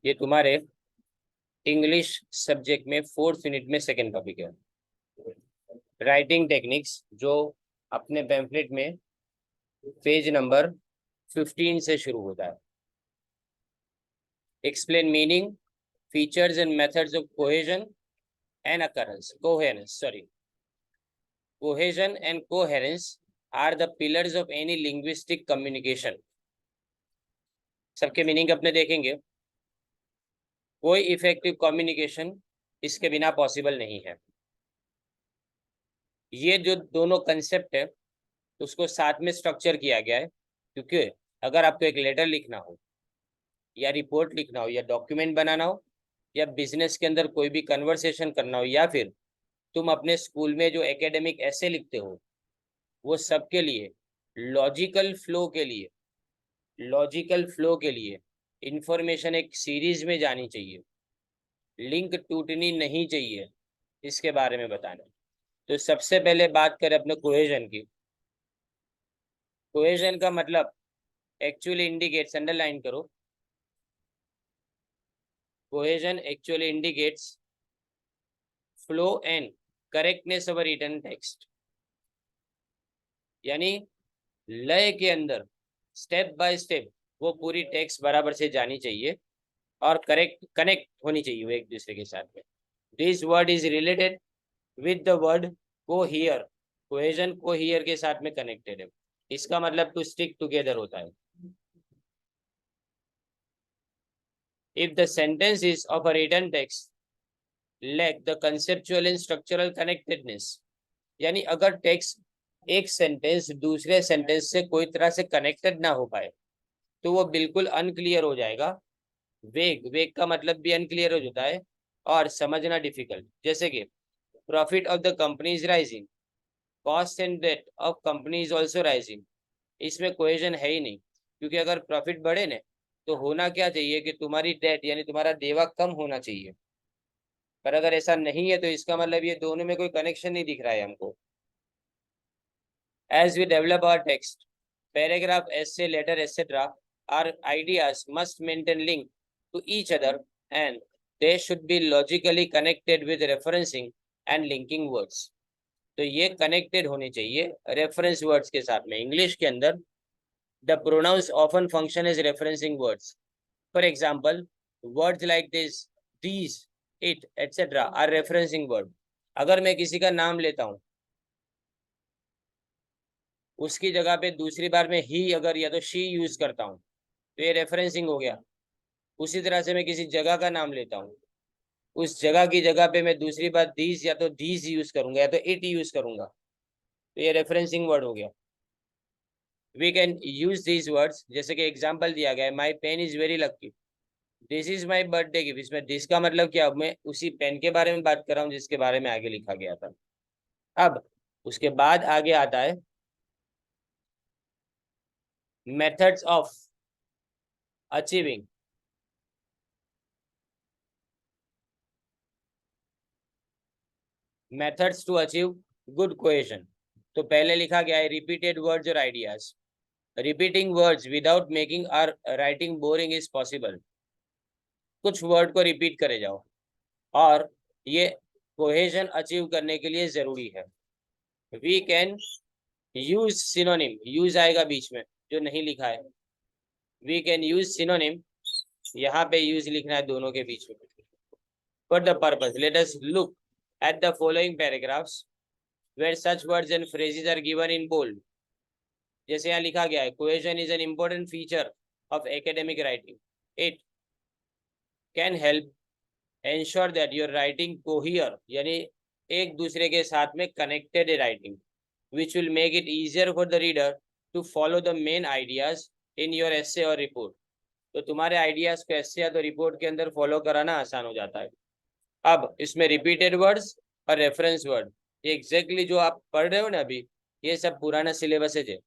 ये तुम्हारे English subject में 4th यूनिट में सेकंड टॉपिक है, राइटिंग टेक्निक्स, जो अपने पैम्फलेट में पेज नंबर 15 से शुरू होता है। Explain meaning, features and methods of cohesion and occurrence cohesion and coherence are the pillars of any linguistic communication. सबके मीनिंग अपने देखेंगे। कोई इफेक्टिव कम्युनिकेशन इसके बिना पॉसिबल नहीं है। ये जो दोनों कंसेप्ट है उसको साथ में स्ट्रक्चर किया गया है, क्योंकि अगर आपको एक लेटर लिखना हो या रिपोर्ट लिखना हो या डॉक्यूमेंट बनाना हो या बिजनेस के अंदर कोई भी कन्वर्सेशन करना हो या फिर तुम अपने स्कूल में जो एकेडमिक ऐसे लिखते हो, वो सब के लिए लॉजिकल फ्लो के लिए इंफॉर्मेशन एक सीरीज में जानी चाहिए, लिंक टूटनी नहीं चाहिए, इसके बारे में बताना। तो सबसे पहले बात करें अपने कोहेजन की। कोहेजन का मतलब एक्चुअली इंडिकेट्स, अंडरलाइन करो, cohesion actually indicates flow and correctness of written text. यानी लय के अंदर स्टेप बाय स्टेप वो पूरी टेक्स्ट बराबर से जानी चाहिए और कनेक्ट होनी चाहिए वो एक दूसरे के साथ में। This word is related with the word cohere. Cohesion cohere के साथ में कनेक्टेड है। इसका मतलब टू स्टिक टुगेदर होता है। If the sentence is of a written text lack the conceptual and structural connectedness, यानी अगर टेक्स्ट एक सेंटेंस दूसरे सेंटेंस से कोई तरह से कनेक्टेड ना हो पाए तो वो बिल्कुल अनक्लियर हो जाएगा। वेग का मतलब भी अनक्लियर हो जाता है और समझना डिफिकल्ट। जैसे कि profit of the company is rising, cost and debt of company is also rising. इसमें कोहेजन है ही नहीं, क्योंकि अगर प्रॉफिट बढ़े ना तो होना क्या चाहिए कि तुम्हारी डेट यानी तुम्हारा देवा कम होना चाहिए। पर अगर ऐसा नहीं है तो इसका मतलब ये दोनों में कोई कनेक्शन नहीं दिख रहा है हमको। As we develop our text, paragraph, essay, letter, etc., our ideas must maintain link to each other and they should be logically connected with referencing and linking words. तो ये connected होने चाहिए reference words के साथ में। English के अंदर the pronouns often function as referencing words. For example, words like this, these, it, etc. are referencing word. अगर मैं किसी का नाम लेता हूँ उसकी जगह पे दूसरी बार में ही अगर या तो शी यूज करता हूँ तो ये रेफरेंसिंग हो गया। उसी तरह से मैं किसी जगह का नाम लेता हूँ, उस जगह की जगह पे मैं दूसरी बार दीज या तो दीज यूज करूंगा या तो इट यूज करूंगा, तो ये रेफरेंसिंग वर्ड हो गया। We can use these words, जैसे कि एग्जाम्पल दिया गया है, my pen is very lucky, this is my birthday gift. इसमें दिस का मतलब क्या, मैं उसी पेन के बारे में बात कर रहा हूँ जिसके बारे में आगे लिखा गया था। अब उसके बाद आगे आता है methods of achieving methods to achieve good cohesion. तो पहले लिखा गया है रिपीटेड वर्ड्स और ideas. Repeating words without making our writing boring is possible. कुछ वर्ड को रिपीट करे जाओ और ये कोहेजन अचीव करने के लिए जरूरी है। We can use synonym, use आएगा बीच में जो नहीं लिखा है। वी कैन यूज सिनोनिम, यहाँ पे यूज लिखना है दोनों के बीच में। For the purpose let us look at the following paragraphs where such words and phrases are given in bold. जैसे यहाँ लिखा गया है, cohesion is an important feature of academic writing. It can help ensure that your writing cohere, यानी एक दूसरे के साथ में connected writing, which will make it easier for the reader to follow the main ideas in your essay or report. तो तुम्हारे ideas को एसे या तो रिपोर्ट के अंदर फॉलो कराना आसान हो जाता है। अब इसमें रिपीटेड वर्ड्स और रेफरेंस वर्ड, ये एग्जैक्टली जो आप पढ़ रहे हो ना अभी, ये सब पुराना सिलेबस है,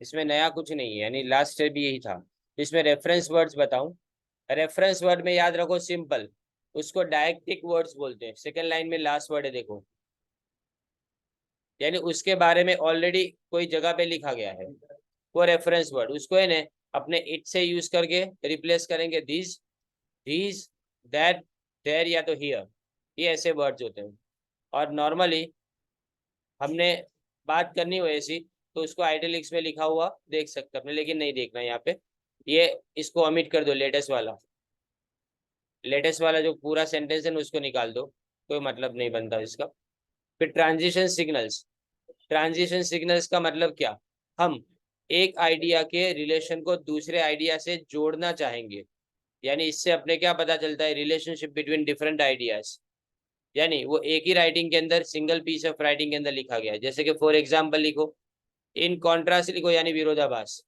इसमें नया कुछ नहीं है, यानी लास्ट स्टेप भी यही था। इसमें रेफरेंस वर्ड्स बताऊं, रेफरेंस वर्ड में याद रखो सिंपल, उसको डायक्टिक वर्ड्स बोलते हैं। सेकेंड लाइन में लास्ट वर्ड है देखो, यानी उसके बारे में ऑलरेडी कोई जगह पे लिखा गया है वो रेफरेंस वर्ड, उसको है ना अपने इट से यूज करके रिप्लेस करेंगे these that there या तो here, ये ऐसे वर्ड्स होते हैं। और नॉर्मली हमने बात करनी हो ऐसी तो उसको आइटलिक्स में लिखा हुआ देख सकते अपने, लेकिन नहीं देखना यहाँ पे, ये इसको ओमिट कर दो, लेटेस्ट वाला जो पूरा सेंटेंस है ना उसको निकाल दो, कोई मतलब नहीं बनता इसका। फिर ट्रांजिशन सिग्नल्स का मतलब क्या, हम एक आइडिया के रिलेशन को दूसरे आइडिया से जोड़ना चाहेंगे, यानी इससे अपने क्या पता चलता है, रिलेशनशिप बिटवीन डिफरेंट आइडियाज, यानी वो एक ही राइटिंग के अंदर, सिंगल पीस ऑफ राइटिंग के अंदर लिखा गया है। जैसे कि फॉर एग्जाम्पल लिखो, इन कॉन्ट्रास्ट लिखो यानी विरोधाभास,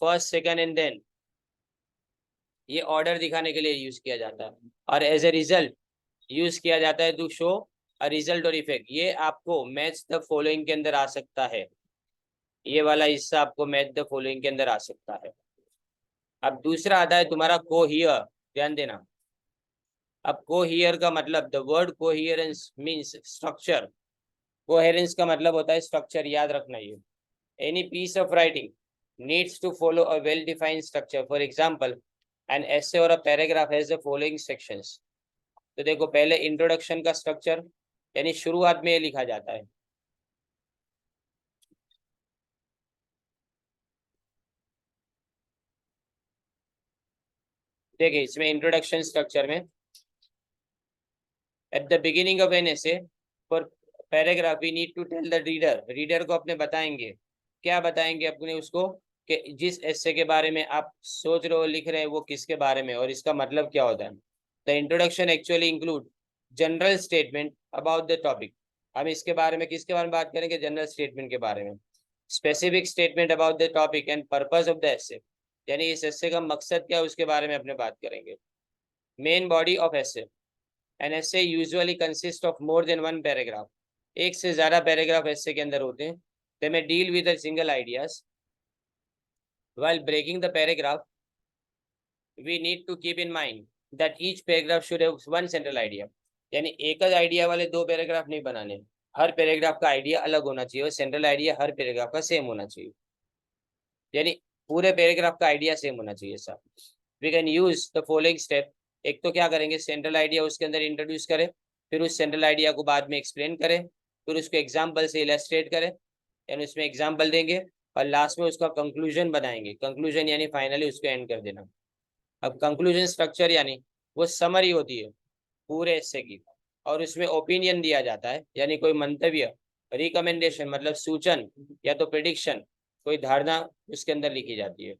फर्स्ट सेकंड एंड देन, ये ऑर्डर दिखाने के लिए यूज किया जाता है। और एज ए रिजल्ट यूज किया जाता है टू शो अ रिजल्ट और इफेक्ट, ये आपको मैच द फॉलोइंग के अंदर आ सकता है, ये वाला हिस्सा आपको मैच द फॉलोइंग के अंदर आ सकता है। अब दूसरा आता है तुम्हारा कोहियर, ध्यान देना। अब कोहियर का मतलब, the word coherence means structure, coherence का मतलब होता है स्ट्रक्चर, याद रखना ये। Any piece of writing needs to follow a well defined structure, for example an essay or a paragraph has the following sections. तो देखो पहले इंट्रोडक्शन का स्ट्रक्चर, यानी शुरुआत में ये लिखा जाता है, देखिए इसमें इंट्रोडक्शन स्ट्रक्चर में, at the beginning of an essay for paragraph we need to tell the reader को अपने बताएंगे, क्या बताएंगे अपने उसको, कि जिस एसे के बारे में आप सोच रहे हो लिख रहे हैं वो किसके बारे में और इसका मतलब क्या होता है। The introduction actually include general statement about the topic, हम इसके बारे में किसके बारे में बात करेंगे, जनरल स्टेटमेंट के बारे में। Specific statement about the topic and purpose of the essay, यानी इस एसे का मकसद क्या है उसके बारे में अपने बात करेंगे। Main body of essay, an essay usually consist of more than one paragraph, एक से ज्यादा पैराग्राफ एसे के अंदर होते हैं। दे में deal with a single ideas, while breaking the paragraph we need to keep in mind that each paragraph should have one central idea, यानी एक ही आइडिया वाले दो पैराग्राफ नहीं बनाने, हर पैराग्राफ का आइडिया अलग होना चाहिए और सेंट्रल आइडिया हर पैराग्राफ का सेम होना चाहिए, यानी पूरे पैराग्राफ का आइडिया सेम होना चाहिए सब। We can use the following step, एक तो क्या करेंगे, सेंट्रल आइडिया उसके अंदर इंट्रोड्यूस करें, फिर उस सेंट्रल आइडिया को बाद में एक्सप्लेन करें, फिर उसको एग्जाम्पल से इलस्ट्रेट करें, यानी उसमें एग्जाम्पल देंगे, और लास्ट में उसका कंक्लूजन बनाएंगे, कंक्लूजन यानी फाइनली उसको एंड कर देना। अब कंक्लूजन स्ट्रक्चर यानी वो समरी होती है पूरे हिस्से की, और उसमें ओपिनियन दिया जाता है, यानी कोई मंतव्य, रिकमेंडेशन मतलब सूचन, या तो प्रिडिक्शन, कोई धारणा उसके अंदर लिखी जाती है।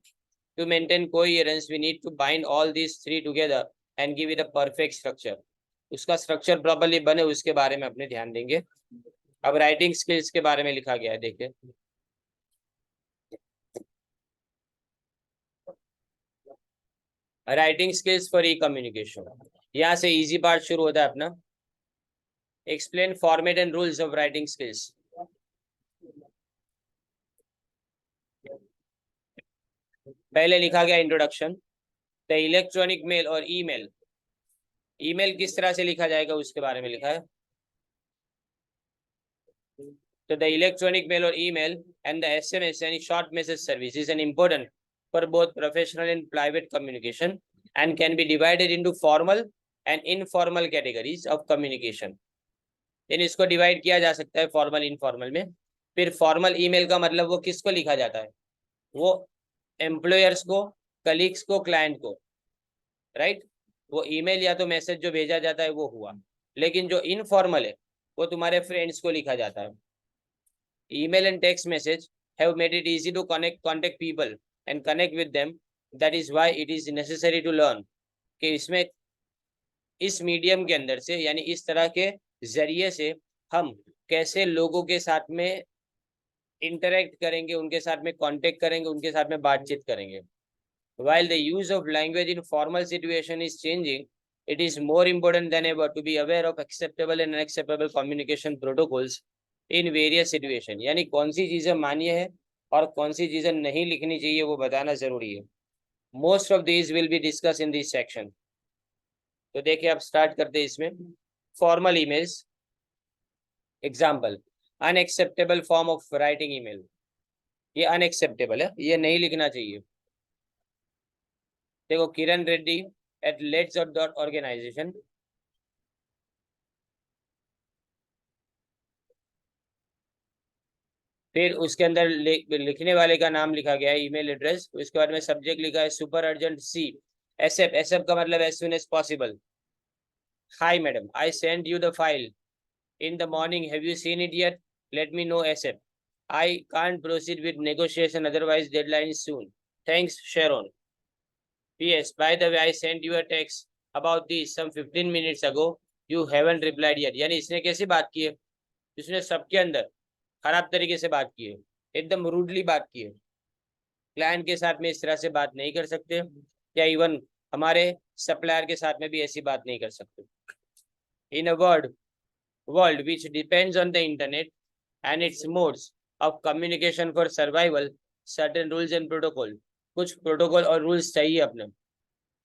To maintain coherence we need to bind all these three together and give it a perfect structure, उसका स्ट्रक्चर प्रॉपर्ली बने उसके बारे में अपने ध्यान देंगे। अब राइटिंग स्किल्स के बारे में लिखा गया है, देखिए writing skills for E communication, यहाँ से इजी पार्ट शुरू होता है अपना। Explain format and rules of writing skills, पहले लिखा गया इंट्रोडक्शन, द इलेक्ट्रॉनिक मेल और ईमेल, ईमेल किस तरह से लिखा जाएगा उसके बारे में लिखा है। तो द इलेक्ट्रॉनिक मेल और ईमेल एंड द एसएमएस यानी short message service is an important for both professional and private communication and can be divided into formal and informal categories of communication, यानी इसको डिवाइड किया जा सकता है formal informal में। फिर फॉर्मल ईमेल का मतलब वो किसको लिखा जाता है, वो एम्प्लॉयर्स को, कलीग्स को, क्लाइंट को, राइट, वो ईमेल या तो मैसेज जो भेजा जाता है वो हुआ। लेकिन जो इनफॉर्मल है वो तुम्हारे फ्रेंड्स को लिखा जाता है। Email and text message have made it easy to contact people and connect with them, that is why it is necessary to learn, कि इसमें इस मीडियम के अंदर से यानी इस तरह के जरिए से हम कैसे लोगों के साथ में इंटरेक्ट करेंगे, उनके साथ में कांटेक्ट करेंगे, उनके साथ में बातचीत करेंगे। While the use of language in formal situation is changing, it is more important than ever to be aware of acceptable and unacceptable communication protocols in various situations, यानी कौन सी चीजें मान्य है और कौन सी चीजें नहीं लिखनी चाहिए वो बताना जरूरी है। Most of these will be discussed in this section. तो देखिए आप स्टार्ट करते हैं इसमें, formal emails, example unacceptable form of writing email, ये अनएक्सेप्टेबल है, ये नहीं लिखना चाहिए। देखो किरण रेड्डी at let's.organization, फिर उसके अंदर लिखने वाले का नाम लिखा गया है, ईमेल एड्रेस, उसके बाद में सब्जेक्ट लिखा है super urgent C SF, SF का मतलब as soon as possible. Hi madam, I send you the file in the morning, have you seen it yet? Let me know ASAP. I can't proceed with negotiation, otherwise deadline is soon. Thanks, Sharon. PS, by the way, I sent you a text about this some 15 minutes ago. You haven't replied yet. यानी इसने कैसे बात की है? इसने सबके अंदर खराब तरीके से बात की है, एकदम रूडली बात की है। क्लाइंट के साथ में इस तरह से बात नहीं कर सकते, या इवन हमारे सप्लायर के साथ में भी ऐसी बात नहीं कर सकते। इन अ world which depends on the internet and its modes of communication for survival, certain rules and protocol, कुछ प्रोटोकॉल और रूल्स चाहिए अपने,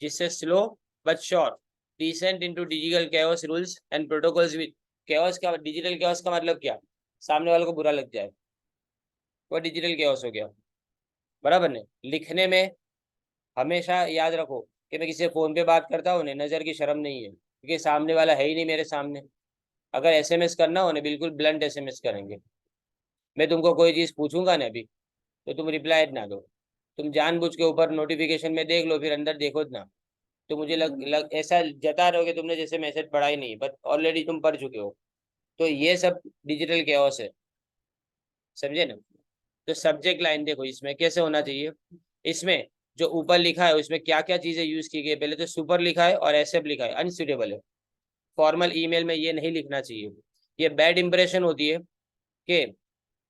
जिससे slow but sure descent into digital chaos rules and protocols with chaos का, digital chaos का मतलब क्या? सामने वाले को बुरा लग जाए, वो डिजिटल chaos हो गया, बराबर ने। लिखने में हमेशा याद रखो कि मैं किसी से फोन पे बात करता हूँ, नजर की शर्म नहीं है, क्योंकि सामने वाला है ही नहीं मेरे सामने। अगर एसएमएस करना हो ना, बिल्कुल ब्लंट एसएमएस करेंगे। मैं तुमको कोई चीज पूछूंगा ना अभी, तो तुम रिप्लाई ना दो, तुम जानबूझ के ऊपर नोटिफिकेशन में देख लो, फिर अंदर देखो ना, तो मुझे ऐसा जता रहोगे तुमने जैसे मैसेज पढ़ा ही नहीं, बट ऑलरेडी तुम पढ़ चुके हो। तो ये सब डिजिटल कैओस है, समझे ना। तो सब्जेक्ट लाइन देखो इसमें कैसे होना चाहिए। इसमें जो ऊपर लिखा है उसमें क्या क्या चीजें यूज की गई, पहले तो सुपर लिखा है और एसएफ लिखा है, अनसुटेबल है। फॉर्मल ईमेल में ये नहीं लिखना चाहिए, ये बैड इंप्रेशन होती है कि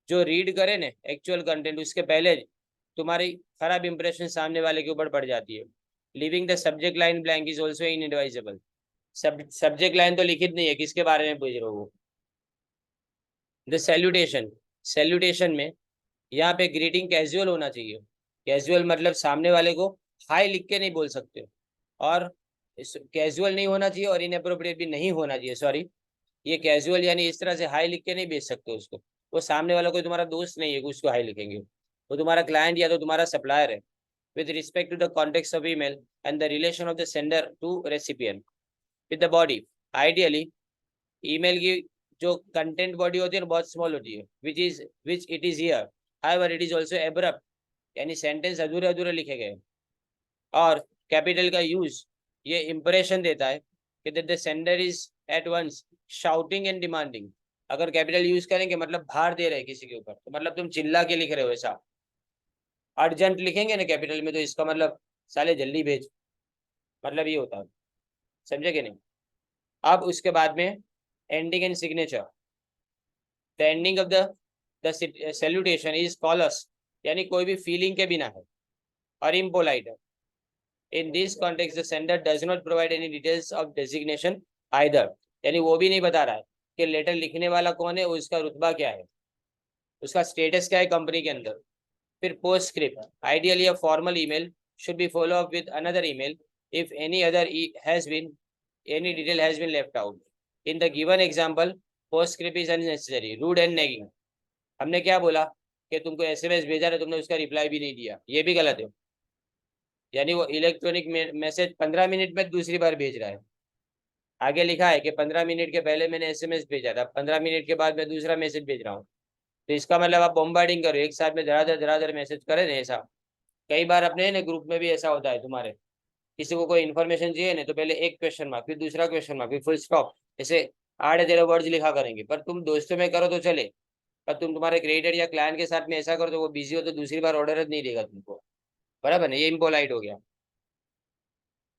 जो रीड करे ना एक्चुअल कंटेंट, उसके पहले तुम्हारी खराब इंप्रेशन सामने वाले के ऊपर पड़ जाती है। Leaving the subject line blank is also inadvisable. Subject line तो लिखित नहीं है, किसके बारे में पूछ रहे हो वो। द सैल्यूटेशन, सैल्यूटेशन में यहाँ पे ग्रीटिंग कैजुअल होना चाहिए। कैजुअल मतलब सामने वाले को हाई लिख के नहीं बोल सकते, और कैजुअल नहीं होना चाहिए और इनअप्रोप्रिएट भी नहीं होना चाहिए, सॉरी। ये कैजुअल यानी इस तरह से हाई लिख के नहीं भेज सकते उसको, वो सामने वाला कोई तुम्हारा दोस्त नहीं है कि उसको हाई लिखेंगे, वो तुम्हारा क्लाइंट या तो तुम्हारा सप्लायर है। With respect to the context of email and the relation of the sender to recipient. With the body, ideally email की जो कंटेंट बॉडी होती है बहुत स्मॉल होती है, which it is here, however it is also abrupt, यानी sentence अधूरे अधूरे लिखे गए। और कैपिटल का यूज ये इंप्रेशन देता है कि the sender is at once shouting and demanding. अगर कैपिटल यूज करेंगे मतलब भार दे रहे हैं किसी के ऊपर, तो मतलब तुम चिल्ला के लिख रहे हो ऐसा। अर्जेंट लिखेंगे ना कैपिटल में, तो इसका मतलब साले जल्दी भेज, मतलब ये होता है, समझे कि नहीं। अब उसके बाद में ending and signature. The ending of the salutation is callous, यानी कोई भी फीलिंग के बिना है, और इम्पोलाइट है। In this context, the sender does not provide any details of designation either, यानी वो भी नहीं बता रहा है कि लेटर लिखने वाला कौन है, उसका रुतबा क्या है, उसका स्टेटस क्या है कंपनी के अंदर। फिर post script, ideally a formal email should be follow up with another email if any other any detail has been left out. In the given example, post script is unnecessary, rude and nagging. हमने क्या बोला कि तुमको SMS भेजा है, तुमने उसका reply भी नहीं दिया, ये भी गलत है। यानी वो इलेक्ट्रॉनिक मैसेज 15 मिनट में दूसरी बार भेज रहा है। आगे लिखा है कि 15 मिनट के पहले मैंने एसएमएस भेजा था, 15 मिनट के बाद मैं दूसरा मैसेज भेज रहा हूँ। तो इसका मतलब आप बॉम्बार्डिंग करो, एक साथ में धड़ाधड़ मैसेज करें ना ऐसा। कई बार अपने ना ग्रुप में भी ऐसा होता है, तुम्हारे किसी को कोई इन्फॉर्मेशन चाहिए ना, तो पहले एक क्वेश्चन मार्क, फिर दूसरा क्वेश्चन मार्क, फिर फुल स्टॉप, ऐसे 8-13 वर्ड्स लिखा करेंगे। पर तुम दोस्तों में करो तो चले, पर तुम तुम्हारे क्रिएटर या क्लाइंट के साथ में ऐसा करो तो वो बिजी हो तो दूसरी बार ऑर्डर नहीं देगा तुमको, बराबर ना, ये इम्पोलाइट हो गया।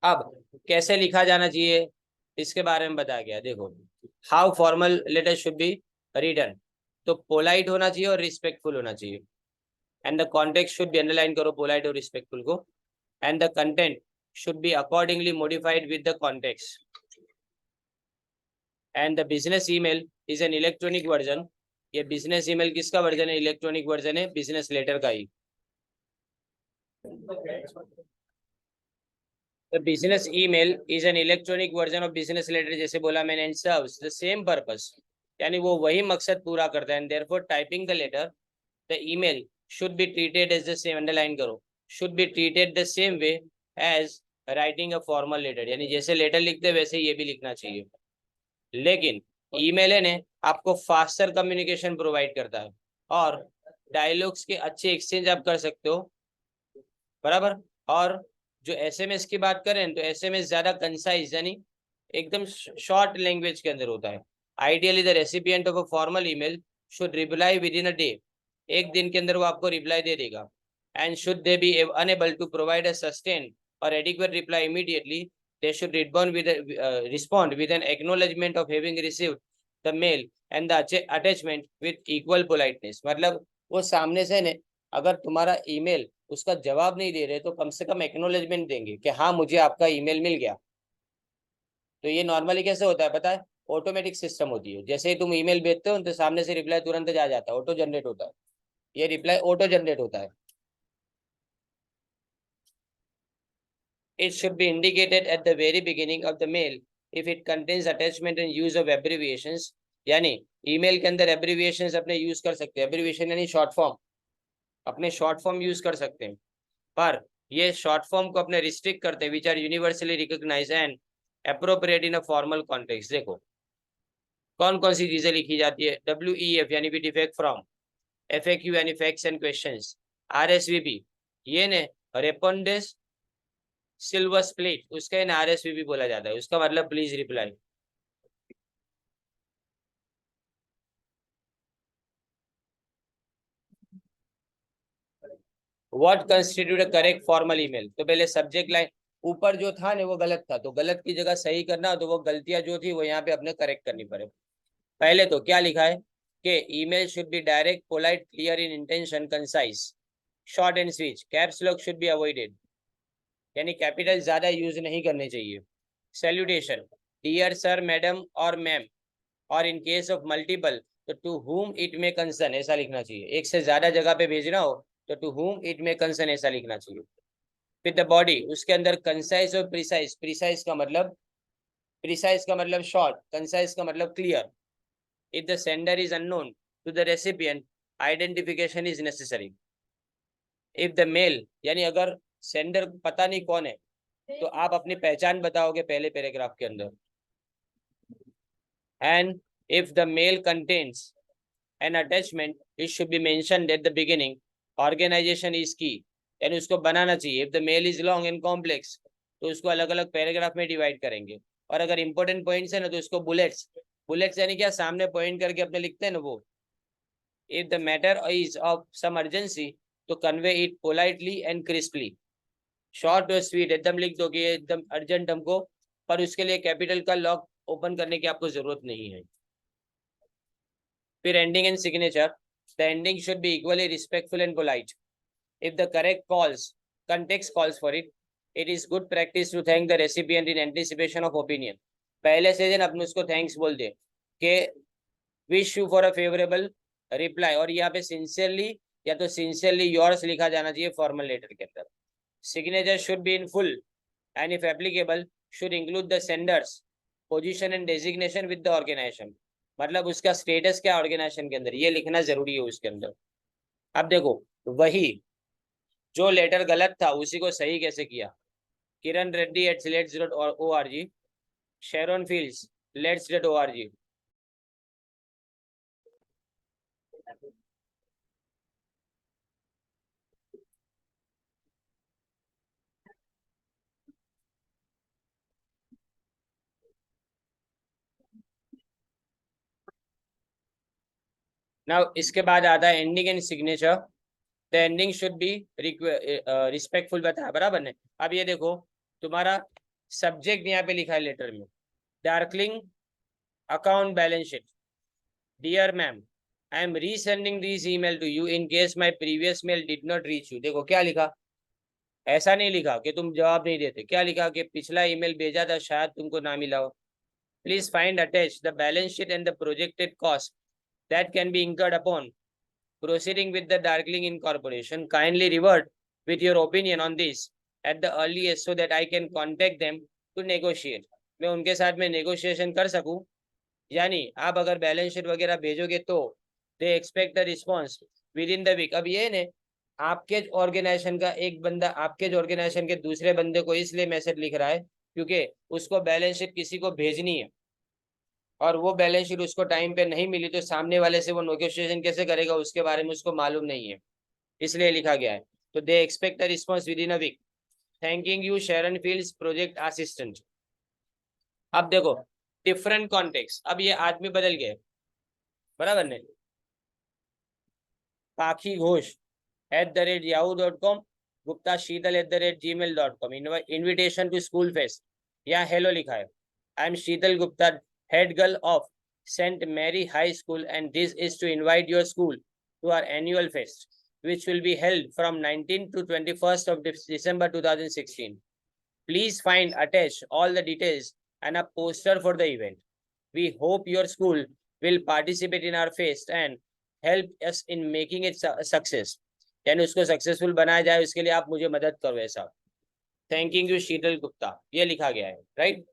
अब कैसे लिखा जाना चाहिए इसके बारे में बताया गया, देखो। How formal letter should be written, तो पोलाइट होना चाहिए और रिस्पेक्टफुल होना चाहिए। And the context should be, underline करो पोलाइट और रिस्पेक्टफुल को। And the content should be accordingly modified with the context. And the business email is an electronic version, ये बिजनेस ईमेल किसका वर्जन है, इलेक्ट्रॉनिक वर्जन है business letter का ही। The business email is an electronic version of business letter, जैसे बोला मैंने, and serves the same purpose, यानी वो वही मकसद पूरा करता है। And therefore typing the letter, the email should be treated as the same, underline करो, should be treated the same way as writing a formal letter, यानी जैसे लेटर लिखते हैं वैसे ये भी लिखना चाहिए। लेकिन ईमेल है ने आपको फास्टर कम्युनिकेशन प्रोवाइड करता है और डायलॉग्स के अच्छे एक्सचेंज आप कर सकते हो, बराबर। और जो एसएमएस की बात करें तो एसएमएस ज्यादा कंसाइज यानी एकदम शॉर्ट लैंग्वेज के अंदर होता है। Ideally the recipient of a formal email should reply within a day, एक दिन के अंदर वो आपको रिप्लाई दे देगा। And should they be unable to provide a sustain और adequate reply immediately, they should respond with an acknowledgement of having received the mail and the attachment with equal politeness। मतलब वो सामने से ने अगर तुम्हारा ईमेल उसका जवाब नहीं दे रहे तो कम से कम एक्नोलेजमेंट देंगे कि हाँ मुझे आपका ईमेल मिल गया। तो ये नॉर्मली कैसे होता है पता है, ऑटोमेटिक सिस्टम होती है। जैसे ही तुम ईमेल भेजते हो तो सामने से रिप्लाई तुरंत जा जाता है, ऑटो जनरेट होता है, ये रिप्लाई ऑटो जनरेट होता है। It should be indicated at the very beginning of the mail if it contains attachment and use of abbreviations। यानी ईमेल के अंदर एब्रिविएशंस अपने यूज कर सकते हैं, एब्रिविएशन यानी शॉर्ट फॉर्म, अपने शॉर्ट फॉर्म यूज कर सकते हैं, पर ये शॉर्ट फॉर्म को अपने रिस्ट्रिक्ट करते हैं which are universally recognised and appropriate in a formal context. देखो कौन कौन सी चीजें लिखी जाती है, WEF यानी कि डिफेक्ट फ्रॉम, FAQ यानी फैक्ट्स एंड क्वेश्चंस, RSVP ये ने रेस्पोंडेंस सिल्वर स्प्लिट, उसका इन RSVP बोला जाता है, उसका मतलब please reply. What constitute a correct formal email, तो पहले सब्जेक्ट लाइन ऊपर जो था ना वो गलत था, तो गलत की जगह सही करना, तो वो गलतियां जो थी वो यहाँ पे अपने करेक्ट करनी पड़े। पहले तो क्या लिखा है कि email should be direct, polite, clear in intention, concise, short and sweet, caps lock should be avoided, यानी कैपिटल ज्यादा यूज नहीं करने चाहिए। सैल्यूटेशन, डियर सर, मैडम और मैम, और इन केस ऑफ मल्टीपल तो to whom it may concern, ऐसा लिखना चाहिए। एक से ज्यादा जगह पे भेजना हो तो to whom it may concern ऐसा लिखना चाहिए। फिर द बॉडी, उसके अंदर कंसाइज और प्रिसाइज, प्रिसाइज का मतलब शॉर्ट, कंसाइज का मतलब clear. If the sender is unknown to the recipient identification is necessary. If the mail यानी अगर सेंडर पता नहीं कौन है तो आप अपनी पहचान बताओगे पहले पैराग्राफ के अंदर। And if the mail contains an attachment, it should be mentioned at the beginning, organization is key, यानी उसको बनाना चाहिए। if the mail is long and complex तो उसको अलग अलग पैराग्राफ में डिवाइड करेंगे, और अगर इंपॉर्टेंट पॉइंट्स है ना तो उसको बुलेट्स, बुलेट्स यानी क्या, सामने पॉइंट करके अपने लिखते हैं ना वो। if the matter is of some urgency तो convey it politely and crisply, short और स्वीट एकदम लिख दो कि ये एकदम अर्जेंट हमको, पर उसके लिए कैपिटल का लॉक ओपन करने की आपको जरूरत नहीं है। फिर ending and signature, the ending should be equally respectful and polite. If the correct context calls for it, it is good practice to thank the recipient in anticipation of opinion। पहले से दिन अपने उसको थैंक्स बोल दे कि wish you for a favourable reply, और यहाँ पे सिंसियरली या तो सिंसियरली योर्स लिखा जाना चाहिए फॉर्मल लेटर के अंदर। Signature should be in full and if applicable should include the sender's position and designation with the organisation, मतलब उसका स्टेटस क्या ऑर्गेनाइजेशन के अंदर, ये लिखना जरूरी है उसके अंदर। अब देखो वही जो लेटर गलत था उसी को सही कैसे किया, Kiran Reddy @let's.org, Sharon Fields let's.org। Now इसके बाद आता है ending and signature. The ending should be respectful, बताया बराबर ने। अब ये देखो तुम्हारा सब्जेक्ट यहाँ पे लिखा है लेटर में, darkling account balance sheet, dear ma'am I am resending this email to you in case my previous mail did not reach you. देखो क्या लिखा, ऐसा नहीं लिखा कि तुम जवाब नहीं देते, क्या लिखा कि पिछला ईमेल भेजा था शायद तुमको ना मिला हो। Please find attach the balance sheet and the projected cost that can be incurred upon proceeding with the Darkling Incorporation. Kindly revert with your opinion on this at the earliest so that I can contact them to negotiate। मैं उनके साथ में negotiation कर सकूं, यानी आप अगर balance sheet वगैरह भेजोगे तो they expect the response within the week. अब ये ने आपके ऑर्गेनाइजेशन का एक बंदा आपके ऑर्गेनाइजेशन के दूसरे बंदे को इसलिए मैसेज लिख रहा है क्योंकि उसको बैलेंस शीट किसी को भेजनी है और वो बैलेंस शीट उसको टाइम पे नहीं मिली तो सामने वाले से वो नेगोशिएशन कैसे करेगा उसके बारे में उसको मालूम नहीं है, इसलिए लिखा गया है। तो they expect a response within a week. Thanking you Sharon Fields project assistant. अब देखो डिफरेंट कॉन्टेक्स्ट, अब ये आदमी बदल गए, बराबर नहीं। Pakhi Ghosh @yahoo.com, Gupta Sheetal @gmail.com। Invitation to school fest, यहाँ हेलो लिखा है। I am Sheetal Gupta, head girl of saint Mary high school, and this is to invite your school to our annual fest which will be held from 19th to 21st of December 2016. Please find attached all the details and a poster for the event. We hope your school will participate in our fest and help us in making it a success. यानी उसको successful बनाया जाए उसके लिए आप मुझे मदद करो ऐसा। थैंकिंग यू शीतल गुप्ता, ये लिखा गया है, राइट।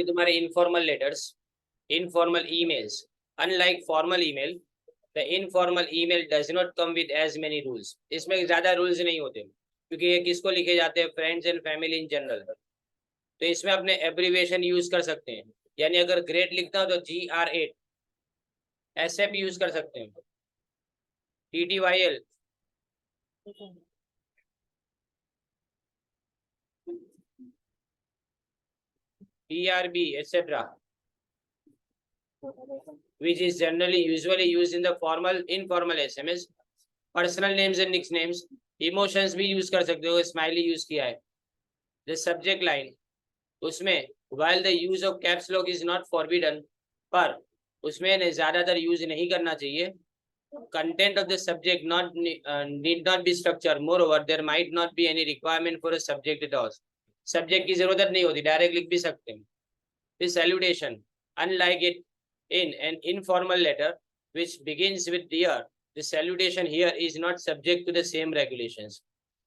तुम्हारे informal letters, informal emails. Unlike formal email, the informal email does not come with as many rules. इसमें ज्यादा रूल्स नहीं होते क्योंकि ये किसको लिखे जाते हैं, friends and family in general. तो इसमें अपने एब्रीविएशन यूज कर सकते हैं, यानी अगर ग्रेट लिखता हूं तो GR8, SF यूज कर सकते हैं, TTYL, PRB, etc., which is generally usually used in the formal informal SMS. Personal names and nicknames, emotions भी यूज कर सकते हो, स्माइली यूज किया है। द सब्जेक्ट लाइन, उसमें while the use of caps lock is not forbidden, पर उसमें ज्यादातर यूज नहीं करना चाहिए। Content of the subject need not be structured. Moreover, there might not be any requirement for a subject at all. Subject की जरूरत नहीं होती, डायरेक्ट लिख भी सकते हैं। फिर salutation, unlike it in an informal letter which begins with dear, the salutation here is not subject to the same regulations,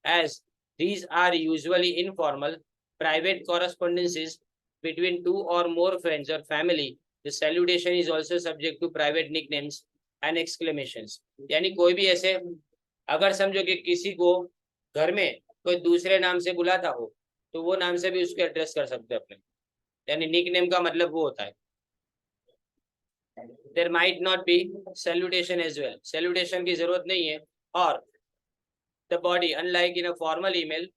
as these are usually informal, private correspondences between two or more friends or family. The salutation is also subject to private nicknames and exclamations. यानी कोई भी ऐसे, अगर समझो कि किसी को घर में कोई दूसरे नाम से बुलाता हो तो वो नाम से भी उसको एड्रेस कर सकते हैं अपने, यानी निकनेम का मतलब वो होता है। There might not be salutation as well. Salutation की जरूरत नहीं है। और the body, unlike in a formal email,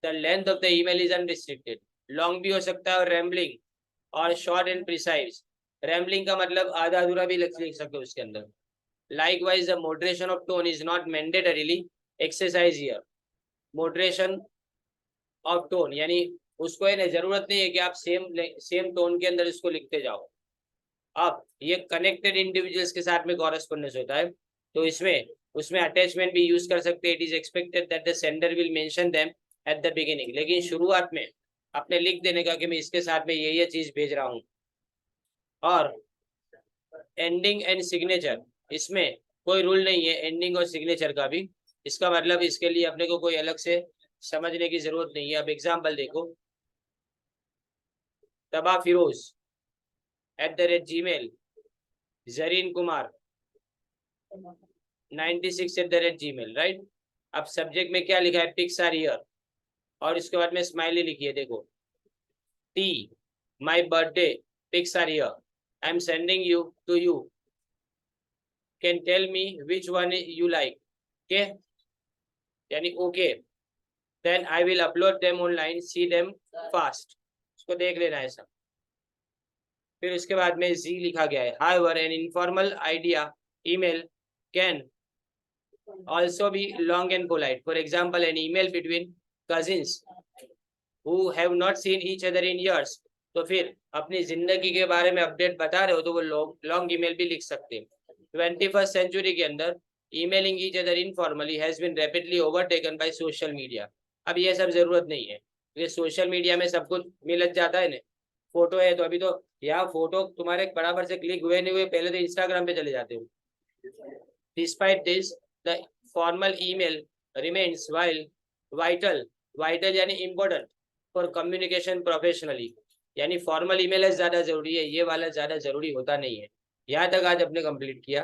the length of the email is unrestricted. Long भी हो सकता है और rambling और short and precise. Rambling का मतलब आधा अधूरा भी लिख सकते हो उसके अंदर। Likewise, the moderation of tone is not mandatorily exercised here. Moderation of tone यानी उसको है ना, जरूरत नहीं है कि आप सेम टोन के अंदर इसको लिखते जाओ। अब ये कनेक्टेड इंडिविजुअल्स के साथ में कॉरेस्पॉन्डेंस होता है तो इसमें उसमें अटैचमेंट भी यूज कर सकते हैं। It is expected that the sender will mention them at the beginning, लेकिन शुरुआत में आपने लिख देने का कि मैं इसके साथ में ये चीज भेज रहा हूँ। और एंडिंग एंड सिग्नेचर, इसमें कोई रूल नहीं है एंडिंग और सिग्नेचर का भी, इसका मतलब इसके लिए अपने को कोई अलग से समझने की जरूरत नहीं है। अब एग्जाम्पल देखो, Taba Firoz @gmail, Zarin Kumar 96 @gmail, right. अब सब्जेक्ट में क्या लिखा है, पिक्स आर हियर, और इसके बाद में स्माइली लिखी है, देखो the my birthday, pics are here, I am sending you to you, can tell me which one you like, okay, यानी okay, then I will upload them online, see them fast, इसको देख लेना है सब। फिर उसके बाद में जी लिखा गया है। However an informal idea email can also be long and polite. For example, an email between cousins who have not seen each other in years. तो फिर अपनी जिंदगी के बारे में अपडेट बता रहे हो तो वो लॉन्ग ईमेल भी लिख सकते हैं। 21st सेंचुरी के अंदर emailing each other informally has been rapidly overtaken by social media. अब ये सब जरूरत नहीं है, ये सोशल मीडिया में सब कुछ मिल जाता है ना। फोटो है तो अभी तो यहाँ फोटो तुम्हारे बराबर से क्लिक हुए नहीं हुए, पहले तो इंस्टाग्राम पे चले जाते हो। Despite this, the formal email remains while vital यानी important for communication professionally, यानी फॉर्मल ईमेल ज्यादा जरूरी है, ये वाला ज्यादा जरूरी होता नहीं है। यहाँ तक आज अपने कंप्लीट किया।